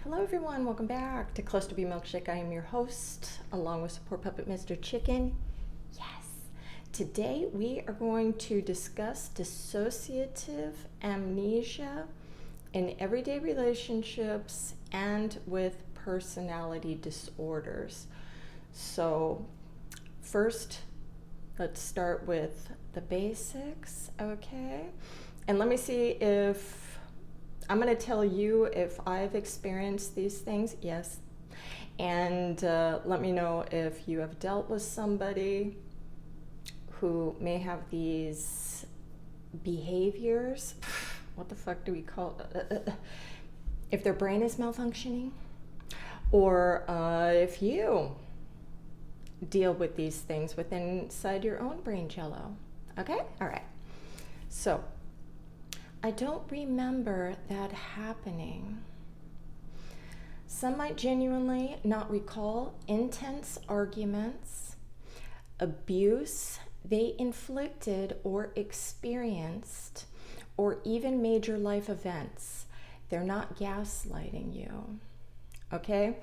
Hello everyone, welcome back to Clusterbmilkshake. I am your host, along with support puppet Mr. Chicken. Yes. Today we are going to discuss dissociative amnesia in everyday relationships and with personality disorders. So first, let's start with the basics, okay? And let me see if I'm going to tell you if I've experienced these things, yes. And let me know if you have dealt with somebody who may have these behaviors. What the fuck do we call it? If their brain is malfunctioning, or if you deal with these things within inside your own brain jello. Okay? All right. So I don't remember that happening. Some might genuinely not recall intense arguments, abuse they inflicted or experienced, or even major life events. They're not gaslighting you, okay?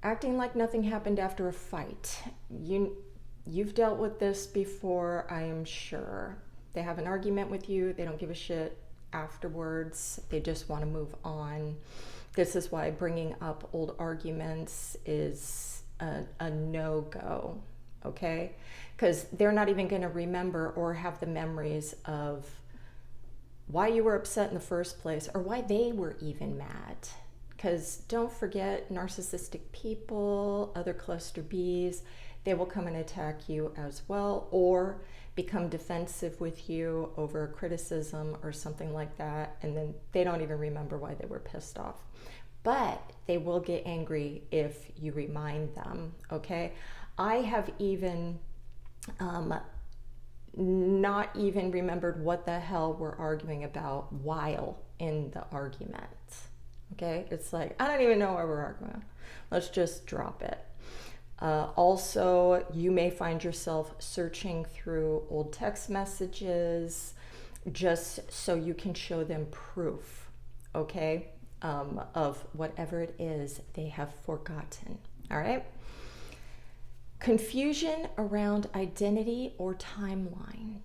Acting like nothing happened after a fight. You've dealt with this before, I am sure. They have an argument with you, they don't give a shit afterwards, they just want to move on. This is why bringing up old arguments is a no-go, okay? Because they're not even going to remember or have the memories of why you were upset in the first place or why they were even mad. Because don't forget, narcissistic people, other cluster Bs, they will come and attack you as well, or become defensive with you over criticism or something like that, and then they don't even remember why they were pissed off. But they will get angry if you remind them, okay? I have even not even remembered what the hell we're arguing about while in the argument, okay? It's like, I don't even know what we're arguing about. Let's just drop it. Also, you may find yourself searching through old text messages just so you can show them proof, okay, of whatever it is they have forgotten, all right? Confusion around identity or timeline.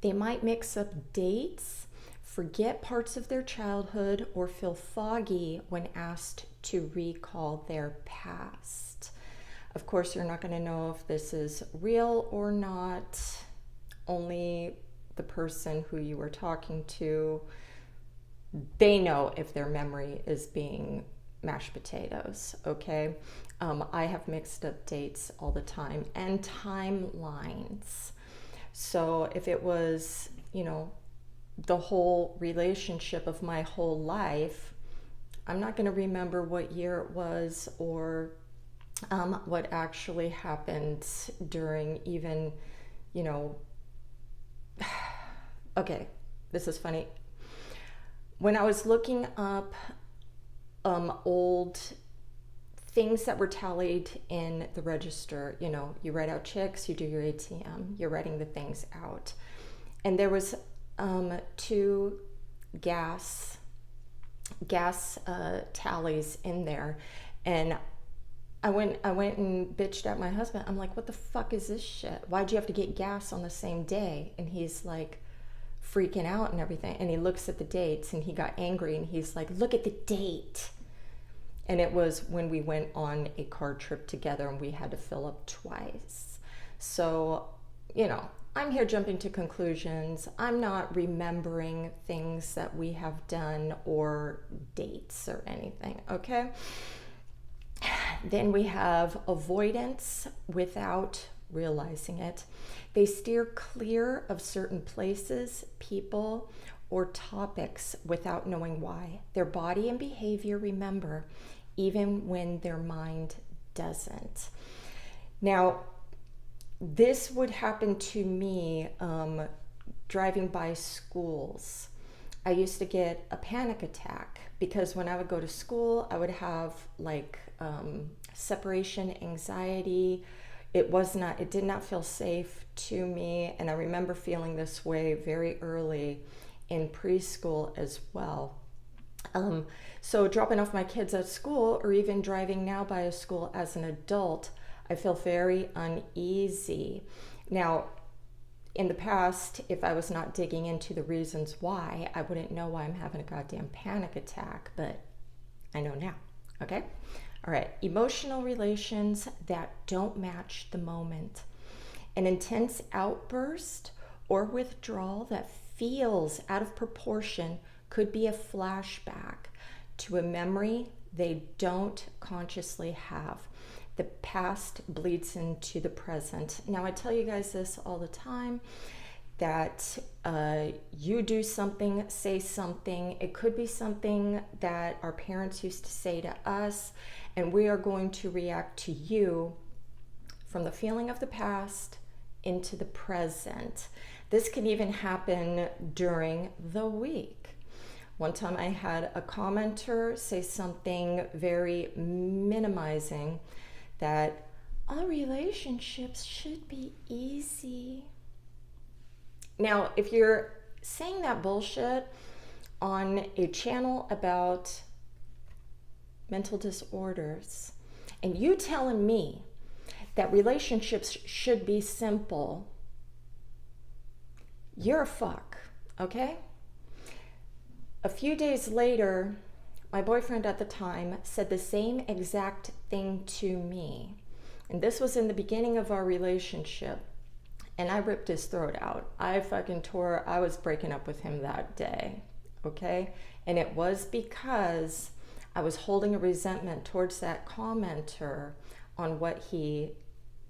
They might mix up dates, forget parts of their childhood, or feel foggy when asked to recall their past. Of course, you're not going to know if this is real or not. Only the person who you were talking to, they know if their memory is being mashed potatoes, okay? I have mixed up dates all the time and timelines. So if it was, the whole relationship of my whole life, I'm not going to remember what year it was or what actually happened during even, okay, this is funny. When I was looking up old things that were tallied in the register, you write out checks, you do your ATM, you're writing the things out. And there was two gas tallies in there, and I went and bitched at my husband. I'm like, what the fuck is this shit? Why'd you have to get gas on the same day? And he's like freaking out and everything. And he looks at the dates and he got angry and he's like, look at the date. And it was when we went on a car trip together and we had to fill up twice. So, I'm here jumping to conclusions. I'm not remembering things that we have done or dates or anything, okay? Then we have avoidance without realizing it. They steer clear of certain places, people, or topics without knowing why. Their body and behavior remember, even when their mind doesn't. Now, this would happen to me driving by schools. I used to get a panic attack because when I would go to school, I would have separation anxiety. It did not feel safe to me. And I remember feeling this way very early in preschool as well. So dropping off my kids at school or even driving now by a school as an adult, I feel very uneasy. Now, in the past, if I was not digging into the reasons why, I wouldn't know why I'm having a goddamn panic attack, but I know now, okay? All right, emotional relations that don't match the moment. An intense outburst or withdrawal that feels out of proportion could be a flashback to a memory they don't consciously have. The past bleeds into the present. Now, I tell you guys this all the time, that you do something, say something. It could be something that our parents used to say to us, and we are going to react to you from the feeling of the past into the present. This can even happen during the week. One time I had a commenter say something very minimizing, that all relationships should be easy. Now, if you're saying that bullshit on a channel about mental disorders, and you telling me that relationships should be simple, you're a fuck, okay? A few days later, my boyfriend at the time said the same exact thing to me. And this was in the beginning of our relationship. And I ripped his throat out. I was breaking up with him that day, okay? And it was because I was holding a resentment towards that commenter on what he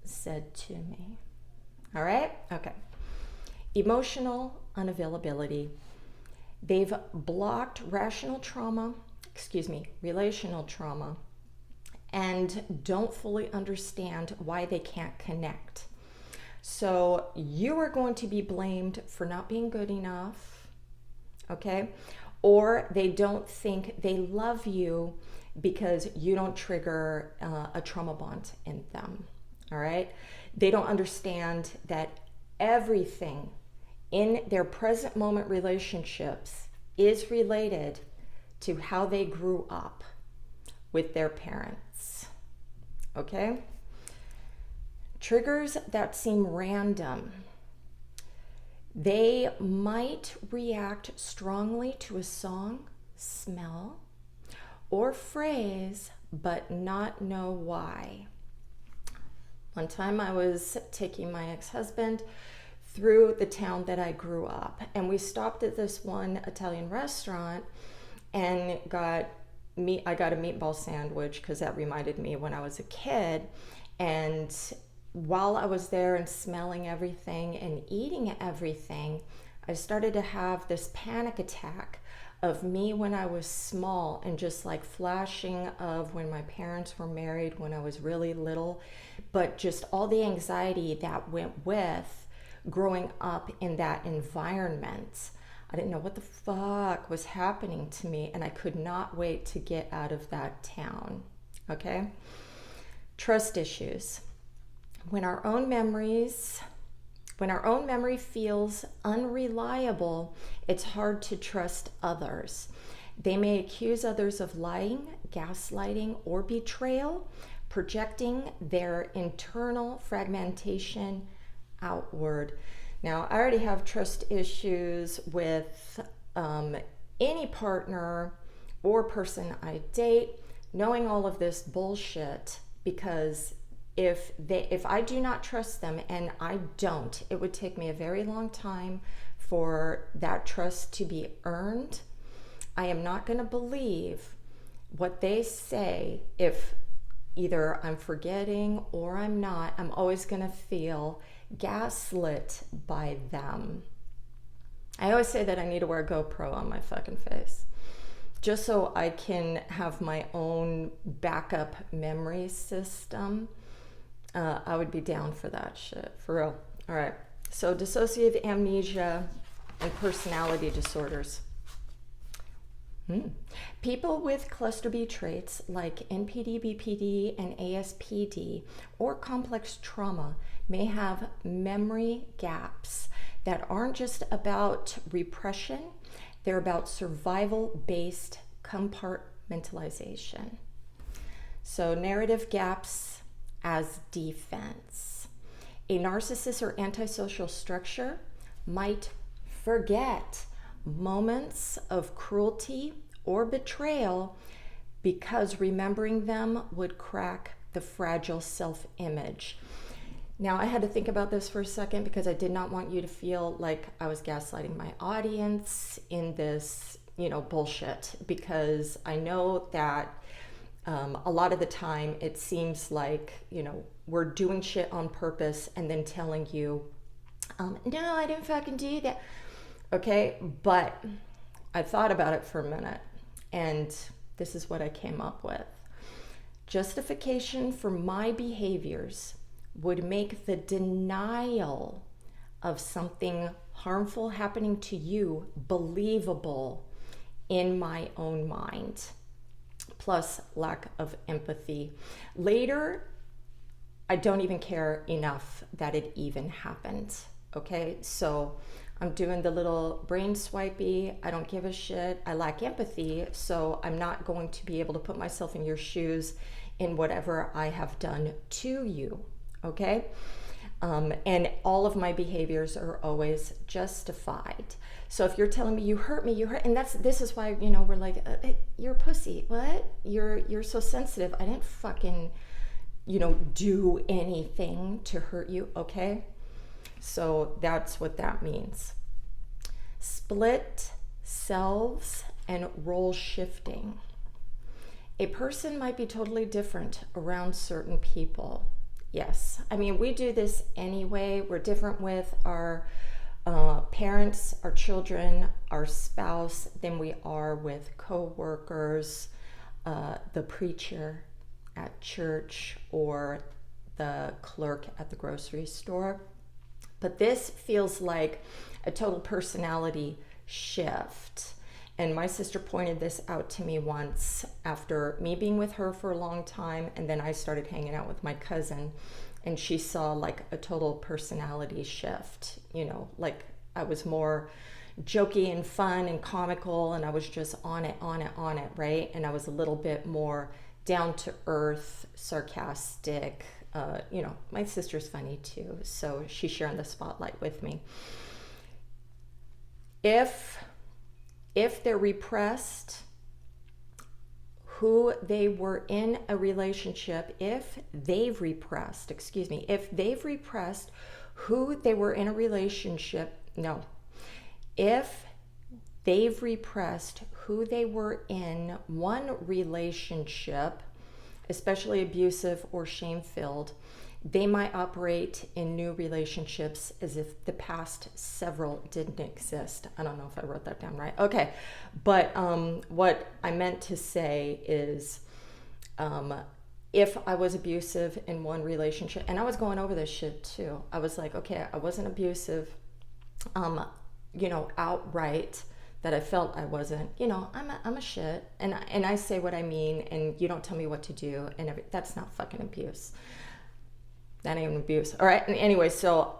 said to me. All right? Okay. Emotional unavailability. They've blocked relational trauma, and don't fully understand why they can't connect. So you are going to be blamed for not being good enough, okay? Or they don't think they love you because you don't trigger a trauma bond in them, all right? They don't understand that everything in their present moment relationships is related to how they grew up with their parents, okay? Triggers that seem random. They might react strongly to a song, smell, or phrase, but not know why. One time I was taking my ex-husband through the town that I grew up, and we stopped at this one Italian restaurant and I got a meatball sandwich because that reminded me when I was a kid. And while I was there and smelling everything and eating everything, I started to have this panic attack of me when I was small, and just like flashing of when my parents were married when I was really little, but just all the anxiety that went with growing up in that environment. I didn't know what the fuck was happening to me, and I could not wait to get out of that town, okay? Trust issues. When our own memory feels unreliable, it's hard to trust others. They may accuse others of lying, gaslighting, or betrayal, projecting their internal fragmentation outward. Now, I already have trust issues with any partner or person I date, knowing all of this bullshit, because if I do not trust them, and I don't, it would take me a very long time for that trust to be earned. I am not going to believe what they say. If either I'm forgetting or I'm not, I'm always going to feel gaslit by them. I always say that I need to wear a GoPro on my fucking face just so I can have my own backup memory system. I would be down for that shit, for real. All right, so dissociative amnesia and personality disorders. People with cluster B traits like NPD, BPD, and ASPD, or complex trauma may have memory gaps that aren't just about repression, they're about survival-based compartmentalization. So narrative gaps as defense. A narcissist or antisocial structure might forget moments of cruelty or betrayal because remembering them would crack the fragile self-image. Now, I had to think about this for a second because I did not want you to feel like I was gaslighting my audience in this, bullshit, because I know that a lot of the time it seems like, we're doing shit on purpose and then telling you, no, I didn't fucking do that. Okay, but I thought about it for a minute and this is what I came up with. Justification for my behaviors would make the denial of something harmful happening to you believable in my own mind, plus lack of empathy. Later, I don't even care enough that it even happened, okay? So I'm doing the little brain swipey, I don't give a shit, I lack empathy, so I'm not going to be able to put myself in your shoes in whatever I have done to you. Okay? And all of my behaviors are always justified. So if you're telling me you hurt me, and this is why, we're like, you're a pussy. What? You're so sensitive. I didn't fucking, do anything to hurt you. Okay? So that's what that means. Split selves and role shifting. A person might be totally different around certain people. Yes, I mean, we do this anyway. We're different with our parents, our children, our spouse than we are with co-workers, the preacher at church, or the clerk at the grocery store. But this feels like a total personality shift. And my sister pointed this out to me once after me being with her for a long time, and then I started hanging out with my cousin, and she saw like a total personality shift, like I was more jokey and fun and comical, and I was just on it, right? And I was a little bit more down to earth, sarcastic. My sister's funny too, so she's sharing the spotlight with me. If they're repressed who they were in a relationship, if they've repressed who they were in a relationship, if they've repressed who they were in one relationship, especially abusive or shame-filled, they might operate in new relationships as if the past several didn't exist. I don't know if I wrote that down right. Okay, but what I meant to say is if I was abusive in one relationship, and I was going over this shit too. I was like, okay, I wasn't abusive, outright, that I felt I wasn't, I'm a shit, and I say what I mean, and you don't tell me what to do, and that's not fucking abuse. That ain't abuse. All right. And anyway, so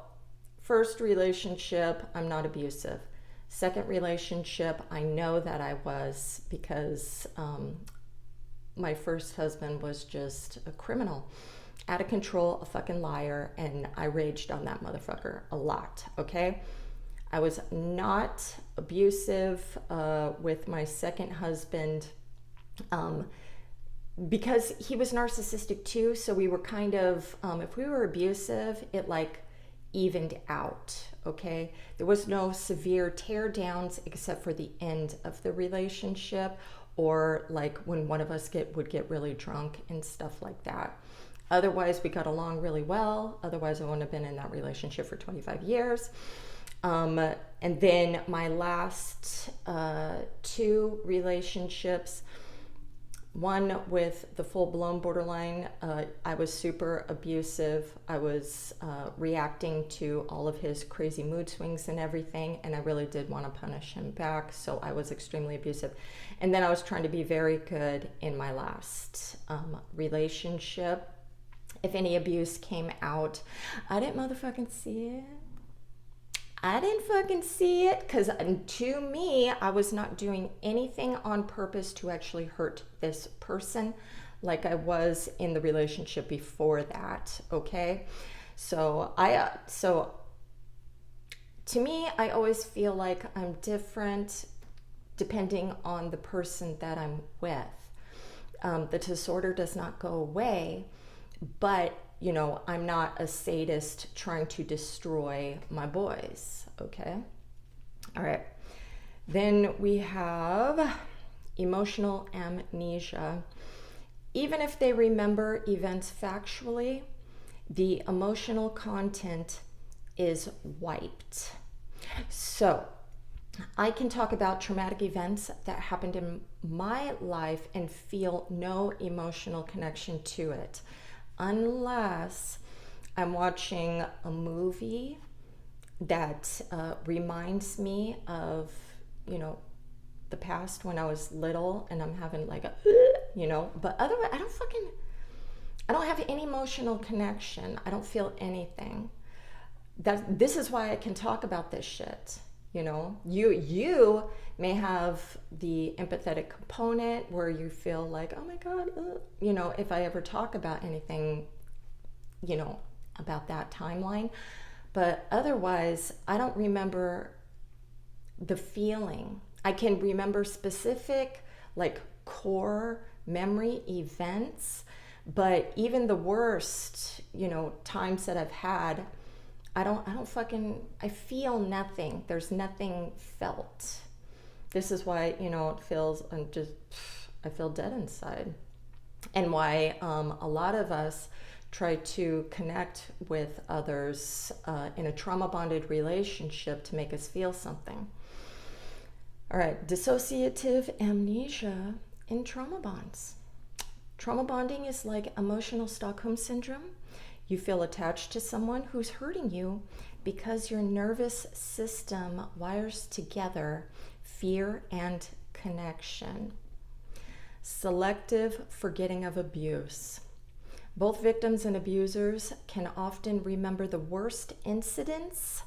first relationship, I'm not abusive. Second relationship, I know that I was, because my first husband was just a criminal, out of control, a fucking liar, and I raged on that motherfucker a lot. Okay. I was not abusive with my second husband. Because he was narcissistic too, so we were kind of, if we were abusive, it like evened out, okay? There was no severe tear downs except for the end of the relationship, or like when one of us would get really drunk and stuff like that. Otherwise, we got along really well. Otherwise, I wouldn't have been in that relationship for 25 years. And then my last two relationships, one with the full-blown borderline, I was super abusive. I was reacting to all of his crazy mood swings and everything, and I really did want to punish him back, so I was extremely abusive. And then I was trying to be very good in my last relationship. If any abuse came out, I didn't motherfucking see it. I didn't fucking see it, because to me, I was not doing anything on purpose to actually hurt this person like I was in the relationship before that, okay? So to me, I always feel like I'm different depending on the person that I'm with. The disorder does not go away, but I'm not a sadist trying to destroy my boys, okay? All right. Then we have emotional amnesia. Even if they remember events factually, the emotional content is wiped. So I can talk about traumatic events that happened in my life and feel no emotional connection to it, unless I'm watching a movie that reminds me of, the past when I was little, and I'm having like a, but otherwise I don't have any emotional connection. I don't feel anything. This is why I can talk about this shit. You may have the empathetic component where you feel like, oh my God, if I ever talk about anything, about that timeline. But otherwise, I don't remember the feeling. I can remember specific, like, core memory events, but even the worst, times that I've had, I feel nothing. There's nothing felt. This is why, it feels, I feel dead inside. And why a lot of us try to connect with others in a trauma-bonded relationship to make us feel something. All right, dissociative amnesia in trauma bonds. Trauma bonding is like emotional Stockholm syndrome. You feel attached to someone who's hurting you because your nervous system wires together fear and connection. Selective forgetting of abuse. Both victims and abusers can often remember the worst incidents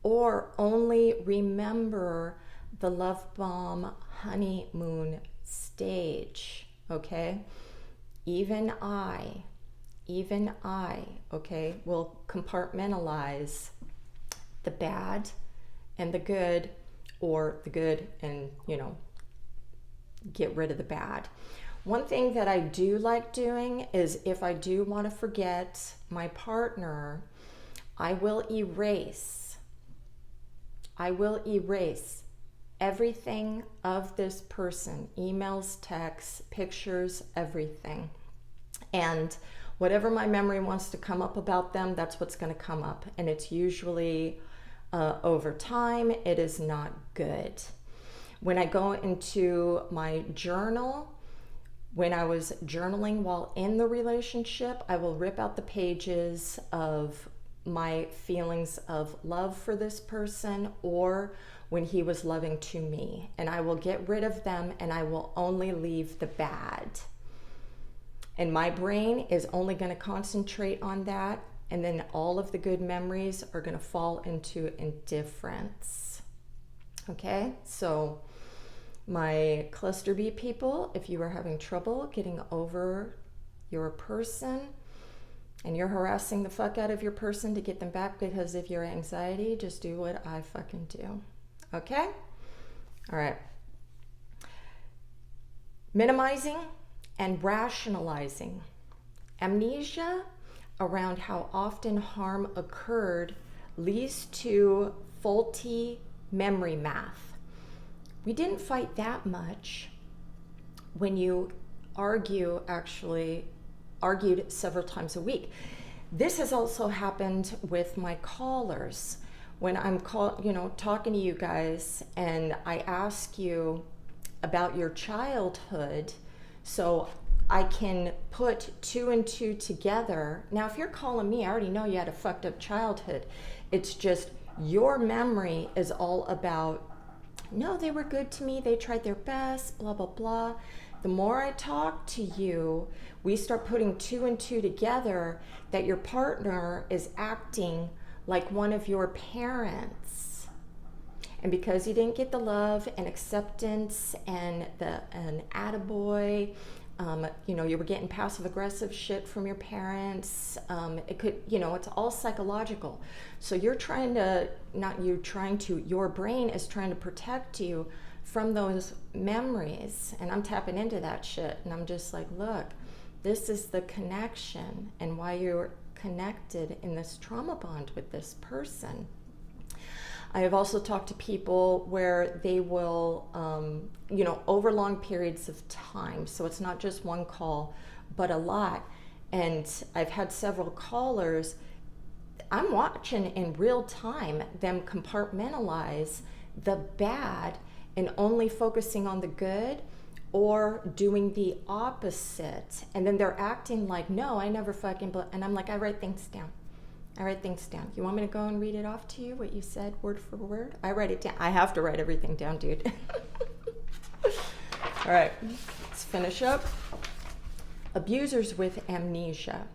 or only remember the love bomb honeymoon stage, okay? Even I, okay, will compartmentalize the bad and the good, or the good and, get rid of the bad. One thing that I do like doing is, if I do want to forget my partner, I will erase everything of this person, emails, texts, pictures, everything. And whatever my memory wants to come up about them, that's what's going to come up. And it's usually over time, it is not good. When I go into my journal, when I was journaling while in the relationship, I will rip out the pages of my feelings of love for this person, or when he was loving to me, and I will get rid of them and I will only leave the bad. And my brain is only going to concentrate on that, and then all of the good memories are going to fall into indifference. Okay, so my cluster B people, if you are having trouble getting over your person and you're harassing the fuck out of your person to get them back because of your anxiety, just do what I fucking do. Okay? All right. Minimizing and rationalizing. Amnesia around how often harm occurred leads to faulty memory math. We didn't fight that much. When you argued several times a week. This has also happened with my callers. When I'm talking to you guys and I ask you about your childhood, so I can put two and two together. Now, if you're calling me, I already know you had a fucked up childhood. It's just your memory is all about, no, they were good to me, they tried their best, blah, blah, blah. The more I talk to you, we start putting two and two together, that your partner is acting like one of your parents. And because you didn't get the love and acceptance and an attaboy, you were getting passive aggressive shit from your parents. It could, it's all psychological. So your brain is trying to protect you from those memories. And I'm tapping into that shit. And I'm just like, look, this is the connection and why you're connected in this trauma bond with this person. I have also talked to people where they will, over long periods of time. So it's not just one call, but a lot. And I've had several callers. I'm watching in real time them compartmentalize the bad and only focusing on the good, or doing the opposite. And then they're acting like, no, I never fucking, and I'm like, I write things down. You want me to go and read it off to you, what you said word for word? I write it down. I have to write everything down, dude. All right, let's finish up. Abusers with amnesia.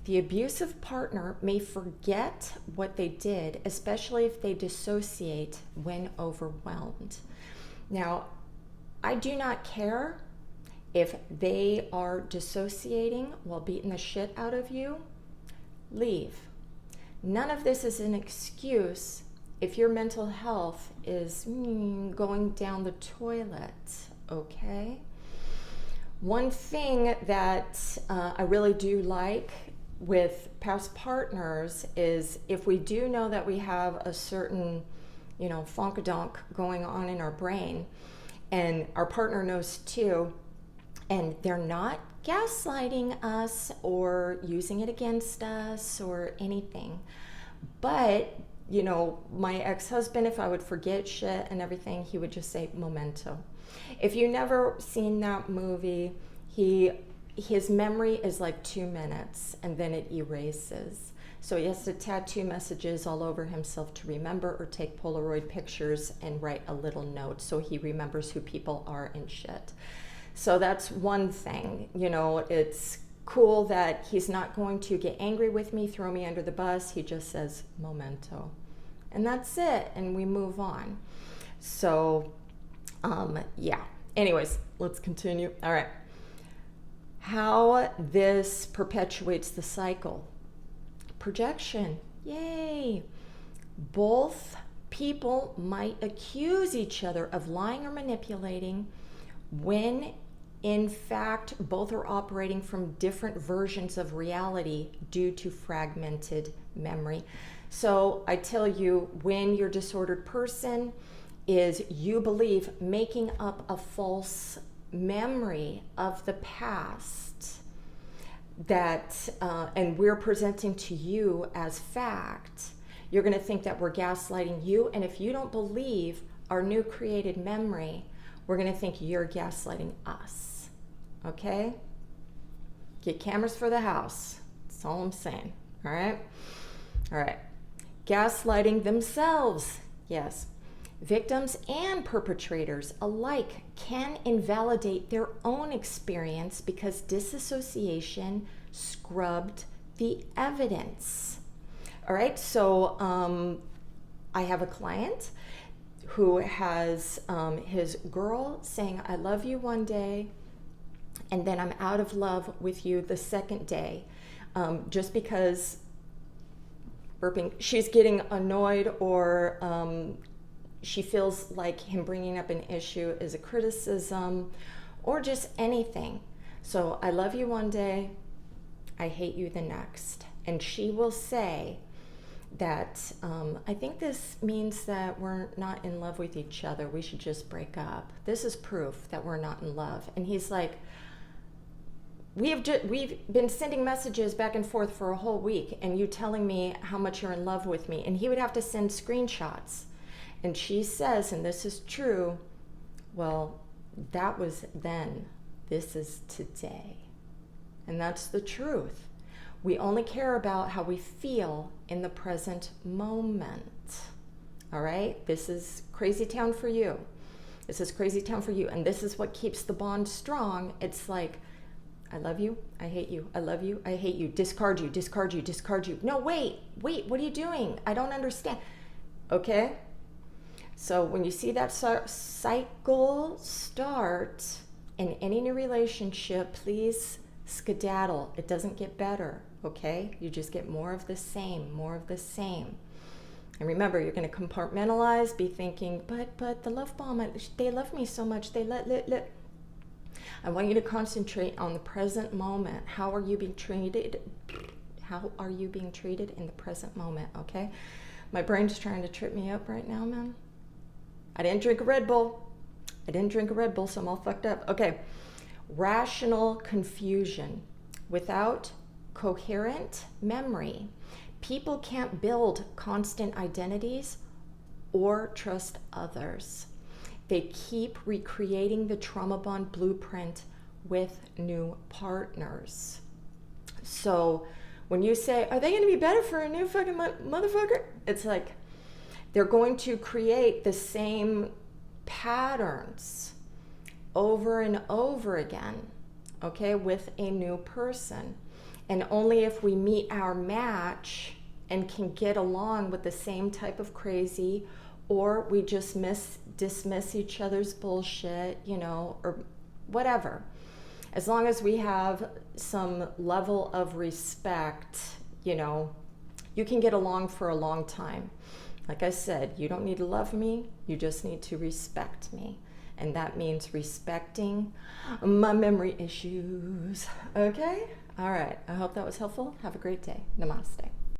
The abusive partner may forget what they did, especially if they dissociate when overwhelmed. Now, I do not care if they are dissociating while beating the shit out of you. Leave. None of this is an excuse if your mental health is going down the toilet, okay? One thing that I really do like with past partners is if we do know that we have a certain, funkadonk going on in our brain, and our partner knows too, and they're not gaslighting us or using it against us or anything. But, my ex-husband, if I would forget shit and everything, he would just say memento. If you never seen that movie, his memory is like 2 minutes and then it erases. So he has to tattoo messages all over himself to remember, or take Polaroid pictures and write a little note so he remembers who people are and shit. So that's one thing. It's cool that he's not going to get angry with me, throw me under the bus. He just says memento. And that's it. And we move on. So, yeah. Anyways, let's continue. All right. How this perpetuates the cycle. Projection. Yay. Both people might accuse each other of lying or manipulating when in fact both are operating from different versions of reality due to fragmented memory. So I tell you, when your disordered person is, you believe, making up a false memory of the past that and we're presenting to you as fact, you're going to think that we're gaslighting you. And if you don't believe our new created memory, we're going to think you're gaslighting us. Okay? Get cameras for the house. That's all I'm saying. All right? All right. Gaslighting themselves. Yes. Victims and perpetrators alike can invalidate their own experience because disassociation scrubbed the evidence. All right? So I have a client who has his girl saying, I love you one day, and then I'm out of love with you the second day, just because she's getting annoyed, or she feels like him bringing up an issue is a criticism, or just anything. So I love you one day, I hate you the next. And she will say that, I think this means that we're not in love with each other. We should just break up. This is proof that we're not in love. And he's like, we've been sending messages back and forth for a whole week, and you telling me how much you're in love with me. And he would have to send screenshots. And she says, and this is true, well, that was then. This is today. And that's the truth. We only care about how we feel in the present moment. All right? This is crazy town for you. This is crazy town for you. And this is what keeps the bond strong. It's like, I love you, I hate you, I love you, I hate you, discard you, discard you, discard you. No, wait, what are you doing? I don't understand. Okay? So when you see that cycle start in any new relationship, please skedaddle. It doesn't get better, okay? You just get more of the same, more of the same. And remember, you're going to compartmentalize, be thinking, but the love bomb, they love me so much, they let. I want you to concentrate on the present moment. How are you being treated? How are you being treated in the present moment, okay? My brain's trying to trip me up right now, man. I didn't drink a Red Bull. So I'm all fucked up. Okay. Rational confusion. Without coherent memory, people can't build constant identities or trust others. They keep recreating the trauma bond blueprint with new partners. So when you say, are they going to be better for a new fucking motherfucker? It's like they're going to create the same patterns over and over again, okay, with a new person. And only if we meet our match and can get along with the same type of crazy, or we just dismiss each other's bullshit, you know, or whatever. As long as we have some level of respect, you know, you can get along for a long time. Like I said, you don't need to love me, you just need to respect me. And that means respecting my memory issues, okay? All right, I hope that was helpful. Have a great day. Namaste.